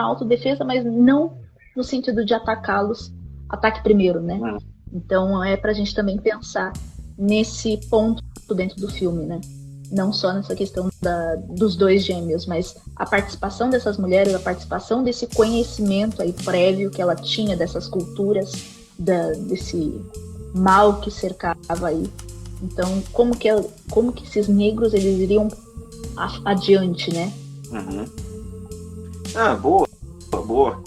autodefesa, mas não no sentido de atacá-los, ataque primeiro, né? Então é pra gente também pensar nesse ponto dentro do filme, né? Não só nessa questão dos dois gêmeos, mas a participação dessas mulheres, a participação desse conhecimento aí prévio que ela tinha dessas culturas, desse mal que cercava aí. Então, como que esses negros eles iriam adiante, né? Boa, boa.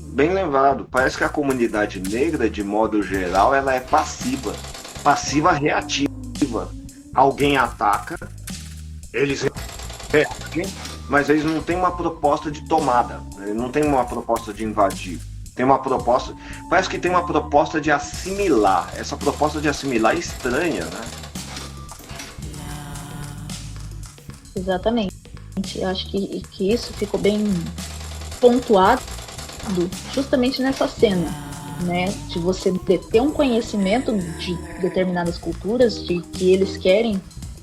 Bem lembrado. Parece que a comunidade negra, de modo geral, ela é passiva reativa. Alguém ataca, eles reagem, mas eles não têm uma proposta de tomada, não tem uma proposta de invadir. Tem uma proposta, parece que tem uma proposta de assimilar. Essa proposta de assimilar é estranha, né? Exatamente. Eu acho que isso ficou bem pontuado justamente nessa cena, né? De você ter um conhecimento de determinadas culturas, de que eles querem,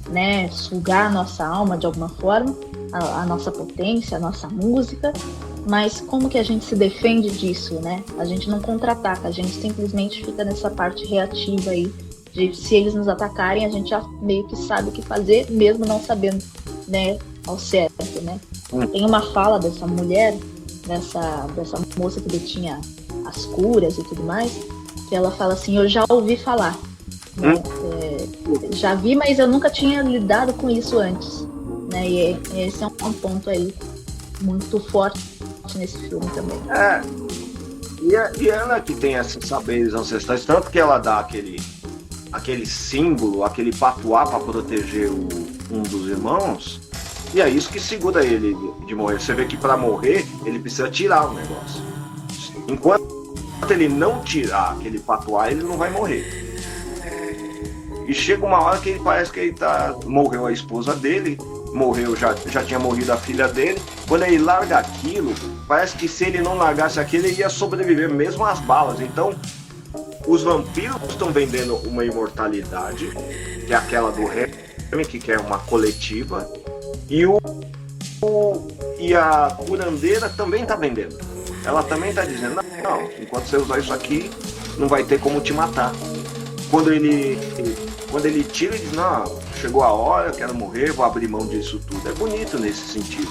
né, sugar a nossa alma de alguma forma, a nossa potência, a nossa música, mas como que a gente se defende disso, né? A gente não contra-ataca, a gente simplesmente fica nessa parte reativa aí, de se eles nos atacarem, a gente já meio que sabe o que fazer, mesmo não sabendo, né, ao certo, né? Tem uma fala dessa mulher, dessa moça que detinha as curas e tudo mais, que ela fala assim, eu já ouvi falar, né? Já vi, mas eu nunca tinha lidado com isso antes, né? E esse é um ponto aí muito forte nesse filme também. E ela que tem esses saberes ancestrais, tanto que ela dá aquele símbolo, aquele patuá para proteger um dos irmãos, e é isso que segura ele de morrer. Você vê que para morrer ele precisa tirar o negócio. Enquanto ele não tirar aquele patuá, ele não vai morrer. E chega uma hora que ele parece que morreu a esposa dele, já tinha morrido a filha dele. Quando ele larga aquilo, parece que se ele não largasse aquilo, ele ia sobreviver mesmo às balas. Então, os vampiros estão vendendo uma imortalidade, que é aquela do Remy, que é uma coletiva, e a curandeira também está vendendo. Ela também está dizendo, não, enquanto você usar isso aqui, não vai ter como te matar. Quando ele tira, ele diz, não, chegou a hora, eu quero morrer, vou abrir mão disso tudo. É bonito nesse sentido.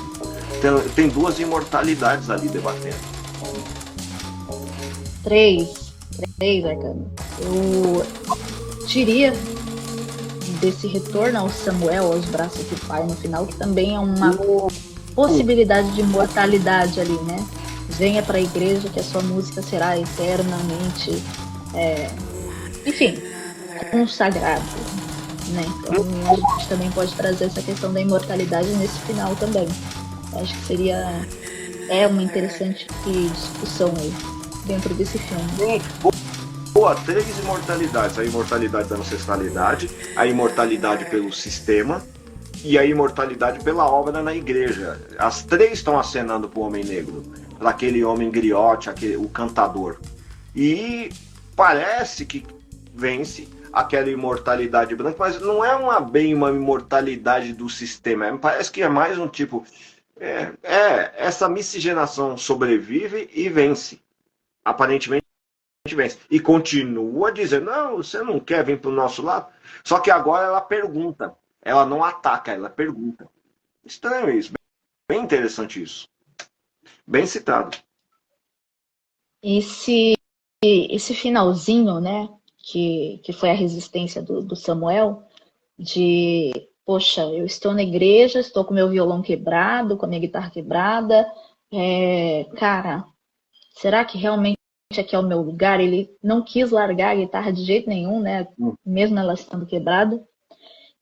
Tem duas imortalidades ali debatendo. Três, Arcano. Eu diria desse retorno ao Samuel, aos braços do pai no final, que também é uma possibilidade de imortalidade ali, né? Venha para a igreja que a sua música será eternamente, enfim, consagrado, né? Então a gente também pode trazer essa questão da imortalidade nesse final também. Eu acho que seria uma interessante discussão aí dentro desse filme. Boa, três imortalidades. A imortalidade da ancestralidade, a imortalidade pelo sistema e a imortalidade pela obra na igreja. As três estão acenando para o homem negro, para aquele homem griote, o cantador. E parece que vence aquela imortalidade branca, mas não é bem uma imortalidade do sistema. Parece que é mais um tipo... essa miscigenação sobrevive e vence. Aparentemente vence. E continua dizendo, não, você não quer vir para o nosso lado? Só que agora ela pergunta. Ela não ataca, ela pergunta. Estranho isso. Bem interessante isso. Bem citado. Esse finalzinho, né, que foi a resistência do Samuel, de, poxa, eu estou na igreja, estou com meu violão quebrado, com a minha guitarra quebrada, cara, será que realmente aqui é o meu lugar? Ele não quis largar a guitarra de jeito nenhum, né, mesmo ela estando quebrada,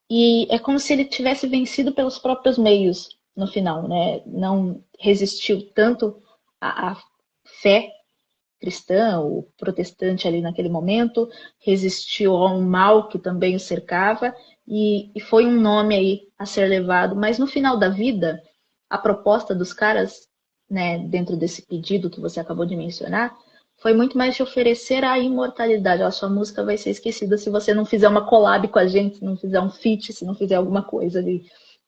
e é como se ele tivesse vencido pelos próprios meios no final, né, não resistiu tanto à fé cristã ou protestante ali naquele momento, resistiu ao mal que também o cercava e foi um nome aí a ser levado, mas no final da vida, a proposta dos caras, né, dentro desse pedido que você acabou de mencionar, foi muito mais de oferecer a imortalidade. A sua música vai ser esquecida se você não fizer uma collab com a gente, se não fizer um feat, se não fizer alguma coisa ali.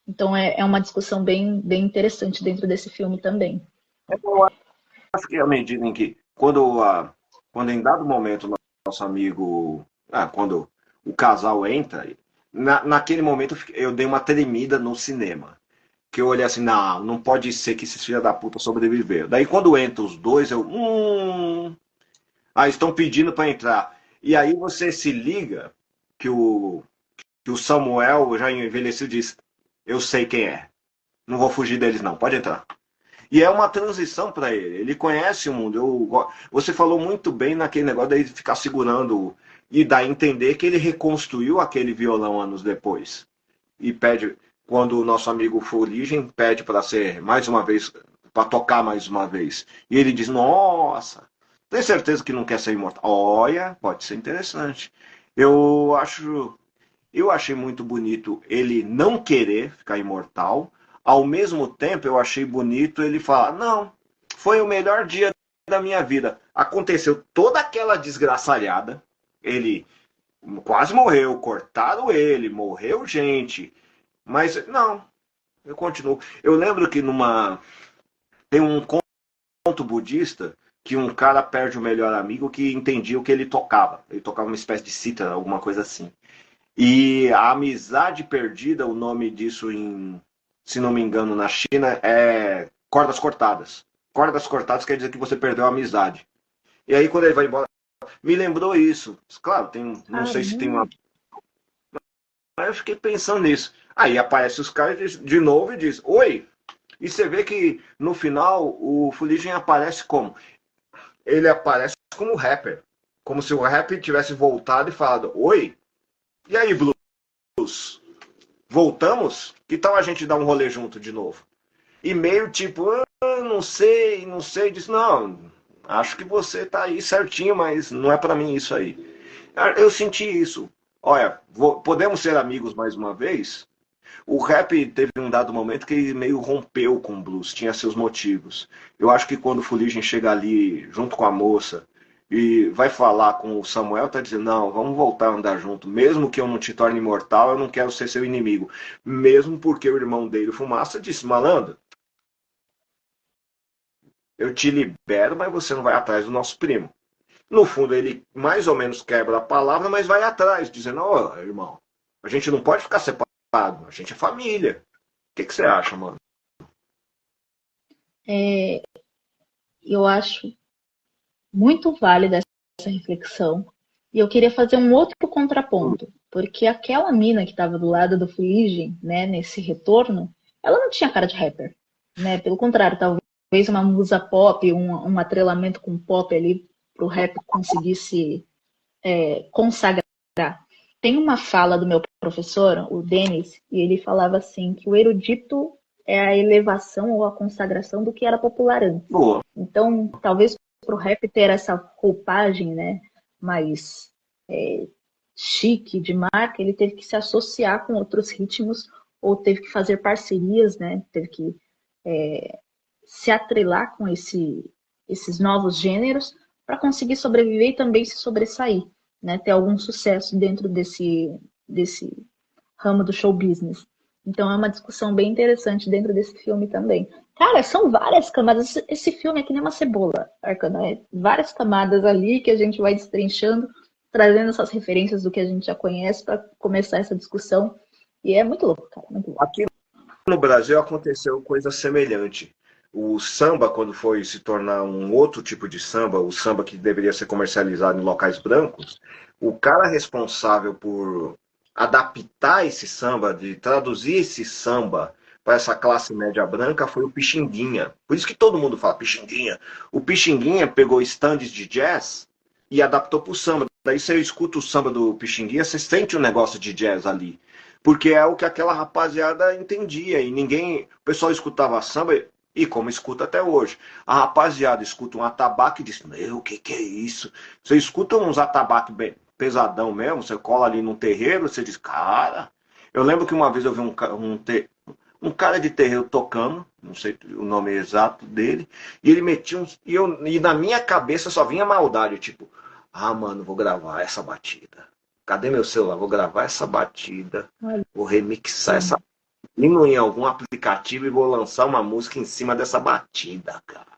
Então é uma discussão bem interessante dentro desse filme também. Eu acho que à medida em que, quando em dado momento nosso amigo, quando o casal entra, naquele momento eu dei uma tremida no cinema. Que eu olhei assim, não, não pode ser que esses filhos da puta sobreviveram. Daí quando entra os dois, estão pedindo para entrar. E aí você se liga que que o Samuel, já envelhecido, diz, eu sei quem é. Não vou fugir deles não, pode entrar. E é uma transição para ele. Ele conhece o mundo. Você falou muito bem naquele negócio de ficar segurando e dar a entender que ele reconstruiu aquele violão anos depois. E pede, quando o nosso amigo Fuligem pede para ser mais uma vez, para tocar mais uma vez. E ele diz: Nossa, tem certeza que não quer ser imortal? Olha, pode ser interessante. Eu acho eu achei muito bonito ele não querer ficar imortal. Ao mesmo tempo, eu achei bonito ele falar: não, foi o melhor dia da minha vida. Aconteceu toda aquela desgraçalhada. Ele quase morreu, cortaram ele, morreu gente. Mas não, eu continuo. Eu lembro que tem um conto budista que um cara perde o melhor amigo que entendia o que ele tocava. Ele tocava uma espécie de cítara, alguma coisa assim. E a amizade perdida, o nome disso, se não me engano, na China, é cordas cortadas. Cordas cortadas quer dizer que você perdeu a amizade. E aí, quando ele vai embora, me lembrou isso. Claro, não sei se tem uma. Mas eu fiquei pensando nisso. Aí aparece os caras de novo e diz: Oi! E você vê que no final o Fuligem aparece como? Ele aparece como rapper. Como se o rapper tivesse voltado e falado: Oi! E aí, Blues? Voltamos? Que tal a gente dar um rolê junto de novo? E meio tipo, não sei, não sei. Diz, não, acho que você tá aí certinho, mas não é para mim isso aí. Eu senti isso. Olha, podemos ser amigos mais uma vez? O rap teve um dado momento que ele meio rompeu com o blues, tinha seus motivos. Eu acho que quando o Fuligem chega ali, junto com a moça, e vai falar com o Samuel, tá dizendo, não, vamos voltar a andar junto. Mesmo que eu não te torne imortal, eu não quero ser seu inimigo. Mesmo porque o irmão dele, o Fumaça, disse, malandro, eu te libero, mas você não vai atrás do nosso primo. No fundo, ele mais ou menos quebra a palavra, mas vai atrás, dizendo, ó, irmão, a gente não pode ficar separado, a gente é família. O que você acha, mano? Eu acho muito válida essa reflexão. E eu queria fazer um outro contraponto, porque aquela mina que estava do lado do Fuligem, né, nesse retorno, ela não tinha cara de rapper, né? Pelo contrário, talvez uma musa pop, um atrelamento com pop ali para o rap conseguir se consagrar. Tem uma fala do meu professor, o Denis, e ele falava assim que o erudito é a elevação ou a consagração do que era popular antes. Boa. Então, talvez para o rap ter essa roupagem, né, mais chique, de marca, ele teve que se associar com outros ritmos ou teve que fazer parcerias, né, teve que se atrelar com esses novos gêneros para conseguir sobreviver e também se sobressair, né, ter algum sucesso dentro desse ramo do show business. Então é uma discussão bem interessante dentro desse filme também. Cara, são várias camadas. Esse filme é que nem uma cebola, Arcana. É várias camadas ali que a gente vai destrinchando, trazendo essas referências do que a gente já conhece para começar essa discussão. E é muito louco, cara. Muito louco. Aqui no Brasil aconteceu coisa semelhante. O samba, quando foi se tornar um outro tipo de samba, o samba que deveria ser comercializado em locais brancos, o cara responsável por adaptar esse samba, de traduzir esse samba para essa classe média branca foi o Pixinguinha. Por isso que todo mundo fala Pixinguinha. O Pixinguinha pegou stands de jazz e adaptou para o samba. Daí você escuta o samba do Pixinguinha, você sente um negócio de jazz ali. Porque é o que aquela rapaziada entendia. E ninguém. O pessoal escutava samba, e como escuta até hoje. A rapaziada escuta um atabaque e diz: Meu, o que é isso? Você escuta uns atabaques bem pesadão mesmo, você cola ali num terreiro, você diz: Cara. Eu lembro que uma vez eu vi um cara de terreiro tocando, não sei o nome exato dele, e ele metia uns. E na minha cabeça só vinha maldade, tipo: Ah, mano, vou gravar essa batida. Cadê meu celular? Vou gravar essa batida. Vou remixar essa. indo em algum aplicativo e vou lançar uma música em cima dessa batida, cara.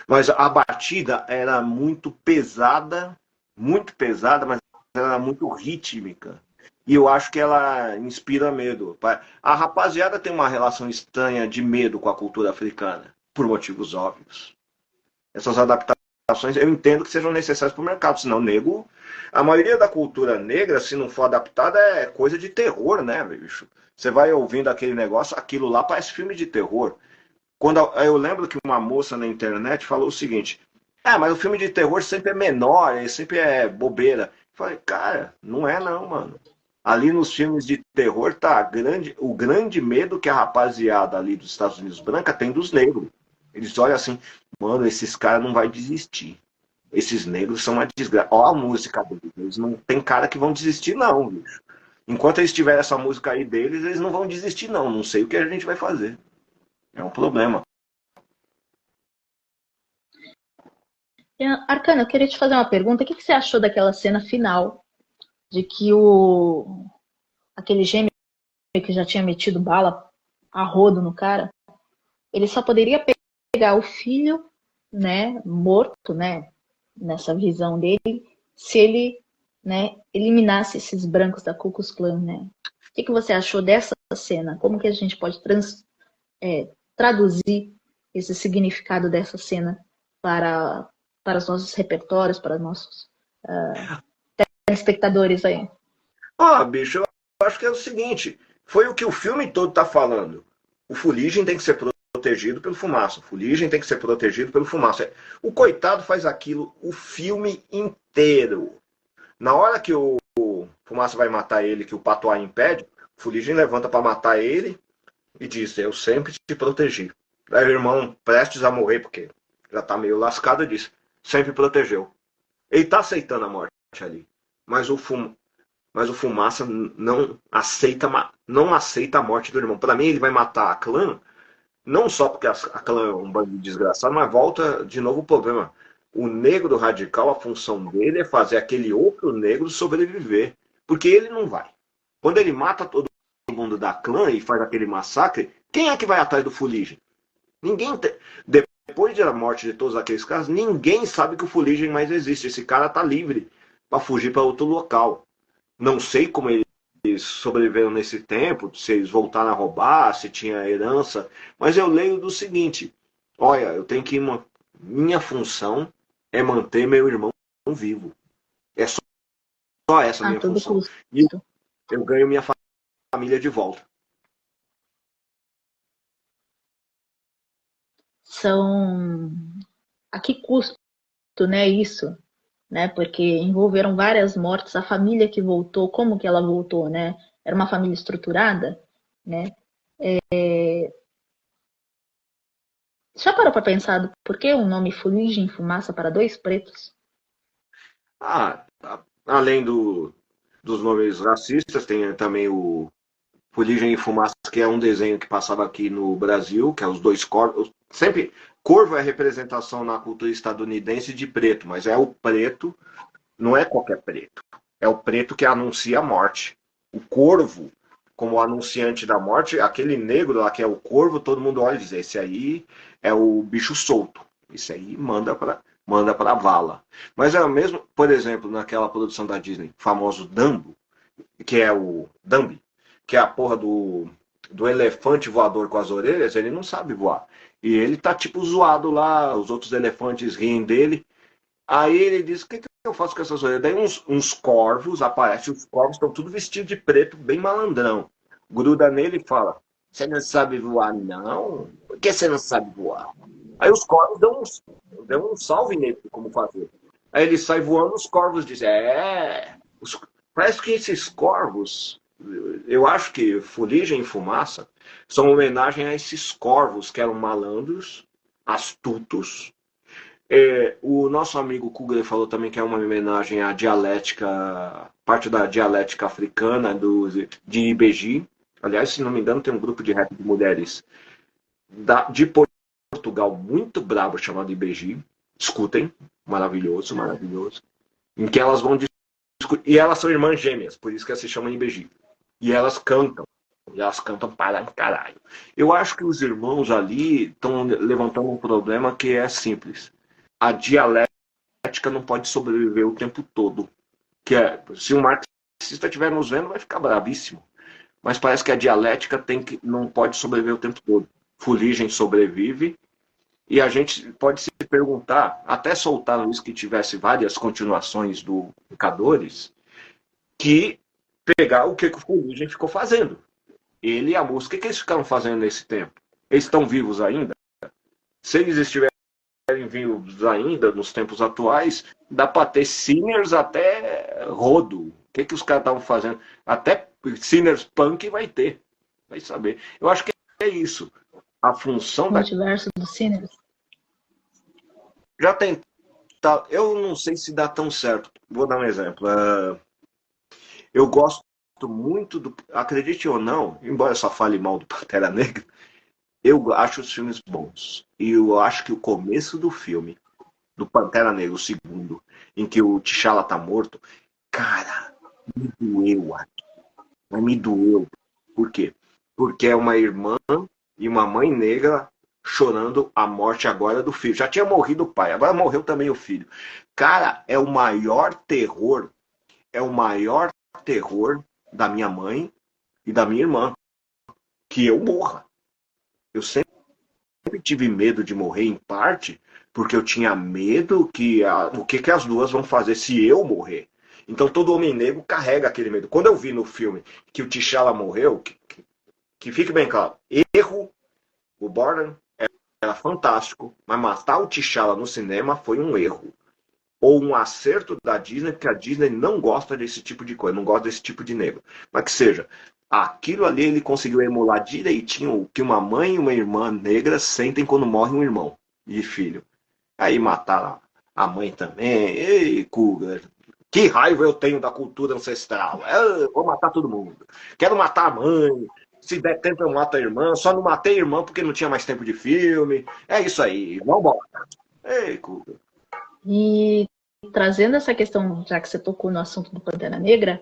Mas a batida era muito pesada, mas ela era muito rítmica. E eu acho que ela inspira medo. A rapaziada tem uma relação estranha de medo com a cultura africana, por motivos óbvios. Essas adaptações eu entendo que sejam necessárias para o mercado, senão nego. A maioria da cultura negra, se não for adaptada, é coisa de terror, né, bicho? Você vai ouvindo aquele negócio, aquilo lá parece filme de terror. Quando eu lembro que uma moça na internet falou o seguinte: mas o filme de terror sempre é menor, sempre é bobeira. Eu falei, cara, não é não, mano. Ali nos filmes de terror tá o grande medo que a rapaziada ali dos Estados Unidos branca tem dos negros. Eles olham assim, mano, esses caras não vai desistir. Esses negros são uma desgraça. Ó a música deles. Eles não tem cara que vão desistir, não, bicho. Enquanto eles tiverem essa música aí deles, eles não vão desistir, não. Não sei o que a gente vai fazer. É um problema. Arcana, eu queria te fazer uma pergunta. O que você achou daquela cena final de que aquele gêmeo que já tinha metido bala a rodo no cara, ele só poderia pegar o filho, né, morto, né, nessa visão dele, se ele, né, eliminasse esses brancos da Ku Klux Klan, né? O que você achou dessa cena? Como que a gente pode traduzir esse significado dessa cena para os nossos repertórios, para os nossos telespectadores aí? Bicho, eu acho que é o seguinte, foi o que o filme todo tá falando. O Fuligem tem que ser protegido pelo Fumaça. O Fuligem tem que ser protegido pelo Fumaça. O coitado faz aquilo o filme inteiro. Na hora que o Fumaça vai matar ele, que o Patois impede, o Fuligem levanta para matar ele e diz, eu sempre te protegi. Aí o irmão, prestes a morrer, porque já tá meio lascado, diz, sempre protegeu. Ele tá aceitando a morte ali. Mas o Fumaça não aceita a morte do irmão. Para mim, ele vai matar a clã, não só porque a clã é um bando desgraçado, mas volta de novo o problema. O negro radical, a função dele é fazer aquele outro negro sobreviver. Porque ele não vai. Quando ele mata todo mundo da clã e faz aquele massacre, quem é que vai atrás do Fuligem? Ninguém tem. Depois da morte de todos aqueles caras, ninguém sabe que o Fuligem mais existe. Esse cara tá livre para fugir para outro local. Não sei como eles sobreviveram nesse tempo, se eles voltaram a roubar, se tinha herança, mas eu leio do seguinte: olha, eu tenho que minha função é manter meu irmão vivo. É só essa a minha função. Custo. E eu ganho minha família de volta. A que custo, né, isso? Né, porque envolveram várias mortes, a família que voltou, como que ela voltou, né? Era uma família estruturada, né? Já parou para pensar por que o nome Fuligem Fumaça para dois pretos? Além dos nomes racistas, tem também o Fuligem e Fumaça, que é um desenho que passava aqui no Brasil, que é os dois corvos. Sempre, corvo é a representação na cultura estadunidense de preto, mas é o preto, não é qualquer preto. É o preto que anuncia a morte. O corvo, como anunciante da morte, aquele negro lá que é o corvo, todo mundo olha e diz, esse aí é o bicho solto. Esse aí manda para a vala. Mas é o mesmo, por exemplo, naquela produção da Disney, famoso Dumbo, que é o Dumbi, que é a porra do elefante voador com as orelhas, ele não sabe voar. E ele tá tipo zoado lá, os outros elefantes riem dele. Aí ele diz, o que eu faço com essas orelhas? Daí uns corvos aparecem, os corvos estão tudo vestidos de preto, bem malandrão. Gruda nele e fala, você não sabe voar não? Por que você não sabe voar? Aí os corvos dão um salve nele, como fazer. Aí ele sai voando, os corvos dizem, parece que esses corvos, eu acho que Fuligem e Fumaça são homenagem a esses corvos que eram malandros, astutos. O nosso amigo Kugler falou também que é uma homenagem à dialética, parte da dialética africana de IBG. Aliás, se não me engano, tem um grupo de rap de mulheres de Portugal muito brabo chamado IBG. Escutem, maravilhoso, maravilhoso. Em que elas vão discutir. E elas são irmãs gêmeas, por isso que elas se chamam IBG. E elas cantam. E elas cantam para caralho. Eu acho que os irmãos ali estão levantando um problema que é simples. A dialética não pode sobreviver o tempo todo. Que é, se um marxista estiver nos vendo, vai ficar bravíssimo. Mas parece que a dialética não pode sobreviver o tempo todo. Fuligem sobrevive. E a gente pode se perguntar, até soltaram isso que tivesse várias continuações do Pecadores, que pegar o que o Fuligem ficou fazendo. Ele e a música. O que eles ficaram fazendo nesse tempo? Eles estão vivos ainda? Se eles estiverem vivos ainda, nos tempos atuais, dá para ter Sinners até rodo. O que os caras estavam fazendo? Até Sinners punk vai ter. Vai saber. Eu acho que é isso. A função da. Multiverso dos Sinners. Já tem. Eu não sei se dá tão certo. Vou dar um exemplo. Eu gosto muito do. Acredite ou não, embora eu só fale mal do Pantera Negra, eu acho os filmes bons. E eu acho que o começo do filme, do Pantera Negra, o segundo, em que o T'Challa tá morto, cara, me doeu. Mas me doeu. Por quê? Porque é uma irmã e uma mãe negra chorando a morte agora do filho. Já tinha morrido o pai, agora morreu também o filho. Cara, é o maior terror. É o maior terror da minha mãe e da minha irmã. Que eu morra. Eu sempre tive medo de morrer, em parte, porque eu tinha medo que o que as duas vão fazer se eu morrer. Então todo homem negro carrega aquele medo. Quando eu vi no filme que o T'Challa morreu, que fique bem claro, erro, o Borden era fantástico, mas matar o T'Challa no cinema foi um erro. Ou um acerto da Disney, porque a Disney não gosta desse tipo de coisa, não gosta desse tipo de negro. Mas que seja, aquilo ali ele conseguiu emular direitinho o que uma mãe e uma irmã negra sentem quando morre um irmão e filho. Aí matar a mãe também. Ei, Cougar, que raiva eu tenho da cultura ancestral. Vou matar todo mundo. Quero matar a mãe. Se der tempo eu mato a irmã. Só não matei a irmã porque não tinha mais tempo de filme. É isso aí. Vambora. Ei, Cougar. E trazendo essa questão, já que você tocou no assunto do Pantera Negra,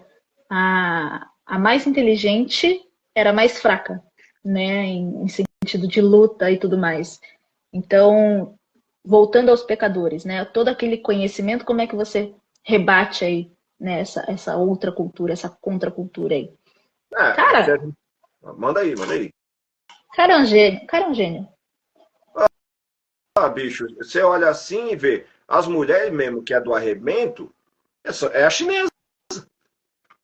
a mais inteligente era a mais fraca, né? Em sentido de luta e tudo mais. Então, voltando aos pecadores, né? Todo aquele conhecimento, como é que você rebate aí, né? Essa outra cultura, essa contracultura aí? Cara, Manda aí, manda aí. cara é um gênio, cara é um gênio. Ah, bicho, você olha assim e vê. As mulheres mesmo que é do arrebento, é a chinesa.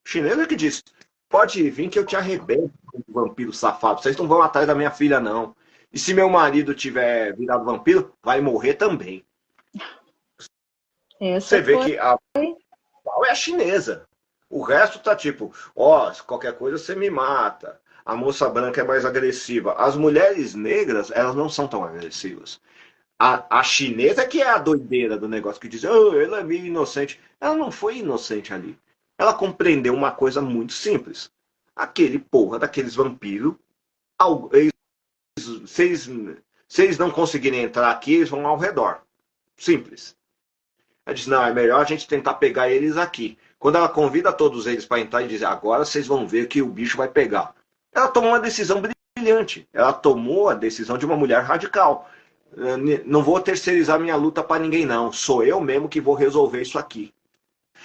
Chinesa que diz, pode vir que eu te arrebento, vampiro safado. Vocês não vão atrás da minha filha, não. E se meu marido tiver virado vampiro, vai morrer também. Você vê que a pau é a chinesa. O resto tá tipo, ó, qualquer coisa você me mata. A moça branca é mais agressiva. As mulheres negras, elas não são tão agressivas. A chinesa que é a doideira do negócio, que diz, oh, ela é meio inocente. Ela não foi inocente ali. Ela compreendeu uma coisa muito simples. Aquele porra daqueles vampiros, se eles não conseguirem entrar aqui, eles vão ao redor. Simples. Ela diz, não, é melhor a gente tentar pegar eles aqui. Quando ela convida todos eles para entrar e diz, agora vocês vão ver que o bicho vai pegar. Ela tomou uma decisão brilhante. Ela tomou a decisão de uma mulher radical. Não vou terceirizar minha luta para ninguém, não. Sou eu mesmo que vou resolver isso aqui.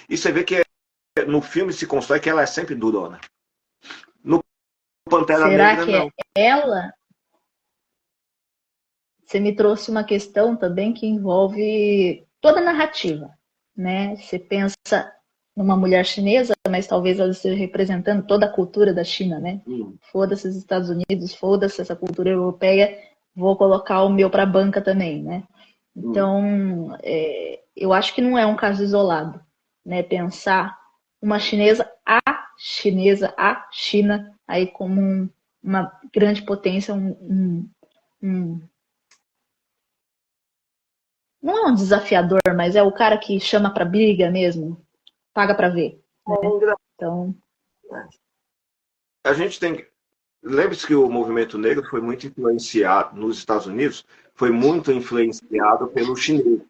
E você vê que no filme se constrói que ela é sempre durona. No Pantera Negra, que não. Ela? Você me trouxe uma questão também que envolve toda a narrativa, né? Você pensa numa mulher chinesa, mas talvez ela esteja representando toda a cultura da China, né? Foda-se os Estados Unidos, foda-se essa cultura europeia, vou colocar o meu para a banca também, né? Então, eu acho que não é um caso isolado, né? Pensar uma chinesa, a China, aí como uma grande potência, não é um desafiador, mas é o cara que chama para briga mesmo, paga para ver. Né? Então, a gente tem. Lembre-se que o movimento negro foi muito influenciado nos Estados Unidos, foi muito influenciado pelos chineses.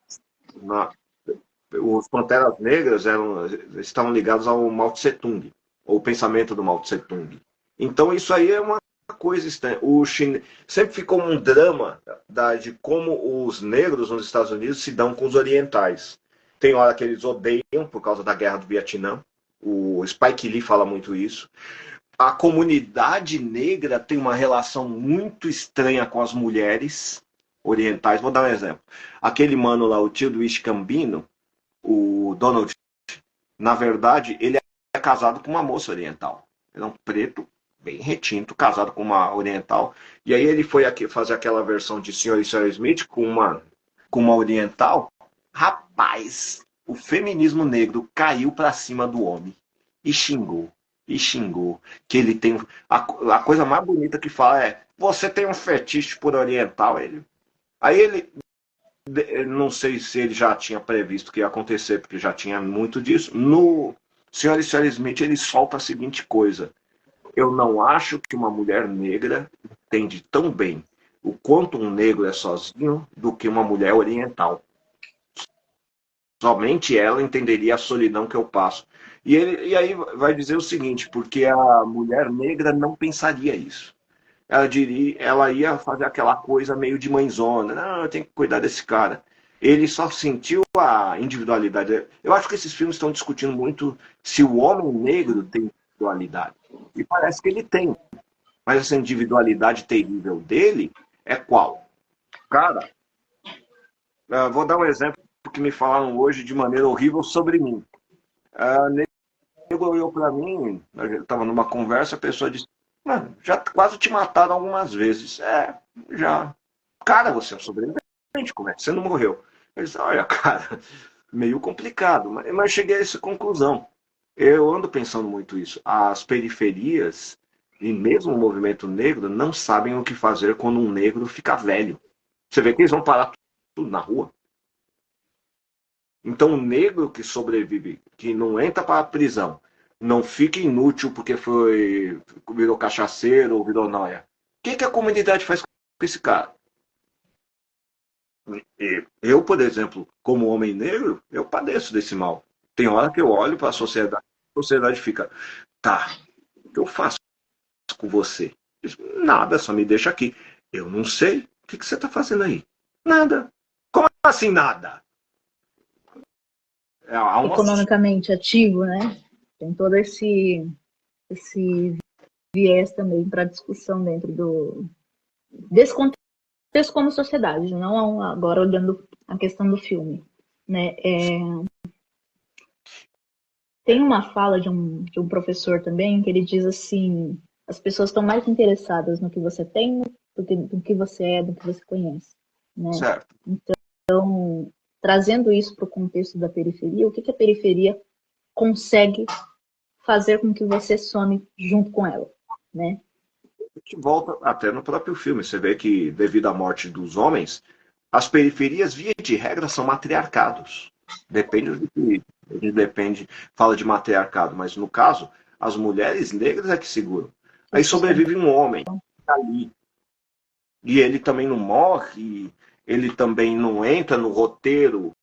Os Panteras Negras estavam ligados ao Mao Tse Tung, ou o pensamento do Mao Tse Tung. Então isso aí é uma coisa estranha. Sempre ficou um drama de como os negros nos Estados Unidos se dão com os orientais. Tem hora que eles odeiam por causa da guerra do Vietnã. O Spike Lee fala muito isso. A comunidade negra tem uma relação muito estranha com as mulheres orientais. Vou dar um exemplo. Aquele mano lá, o tio do Gambino, o Donald, na verdade, ele é casado com uma moça oriental. Ele é um preto, bem retinto, casado com uma oriental. E aí ele foi aqui fazer aquela versão de Sr. e Sra. Smith com uma oriental. Rapaz, o feminismo negro caiu para cima do homem e xingou. E xingou. Que ele tem. A coisa mais bonita que fala é: você tem um fetiche por oriental. Aí ele. Não sei se ele já tinha previsto que ia acontecer, porque já tinha muito disso. No Sr. e Sra. Smith, ele solta a seguinte coisa: eu não acho que uma mulher negra entende tão bem o quanto um negro é sozinho do que uma mulher oriental. Somente ela entenderia a solidão que eu passo. E aí vai dizer o seguinte, porque a mulher negra não pensaria isso. Ela ia fazer aquela coisa meio de mãezona. Não, eu tenho que cuidar desse cara. Ele só sentiu a individualidade. Eu acho que esses filmes estão discutindo muito se o homem negro tem individualidade. E parece que ele tem. Mas essa individualidade terrível dele é qual? Cara, vou dar um exemplo que me falaram hoje de maneira horrível sobre mim. Nego olhou para mim, eu estava numa conversa, a pessoa disse: mano, já quase te mataram algumas vezes. Já. Cara, você é um sobrevivente, como é que você não morreu? Eu disse: olha, cara, meio complicado, mas cheguei a essa conclusão. Eu ando pensando muito isso. As periferias e mesmo o movimento negro não sabem o que fazer quando um negro fica velho. Você vê que eles vão parar tudo na rua. Então, o negro que sobrevive, que não entra para a prisão, não fica inútil porque virou cachaceiro ou virou noia. O que a comunidade faz com esse cara? Eu, por exemplo, como homem negro, eu padeço desse mal. Tem hora que eu olho para a sociedade fica: tá, o que eu faço com você? Nada, só me deixa aqui. Eu não sei. O que você está fazendo aí? Nada. Como assim nada? Economicamente ativo, né? Tem todo esse viés também para discussão dentro desse contexto como sociedade, não agora olhando a questão do filme, né? Tem uma fala de um professor também que ele diz assim: as pessoas estão mais interessadas no que você tem do que você é, do que você conhece, né? Certo. Então, trazendo isso para o contexto da periferia, o que a periferia consegue fazer com que você some junto com ela, né? A gente volta até no próprio filme. Você vê que, devido à morte dos homens, as periferias, via de regra, são matriarcados. Depende do que. Depende, fala de matriarcado, mas no caso, as mulheres negras é que seguram. Aí sobrevive um homem ali. E ele também não morre, ele também não entra no roteiro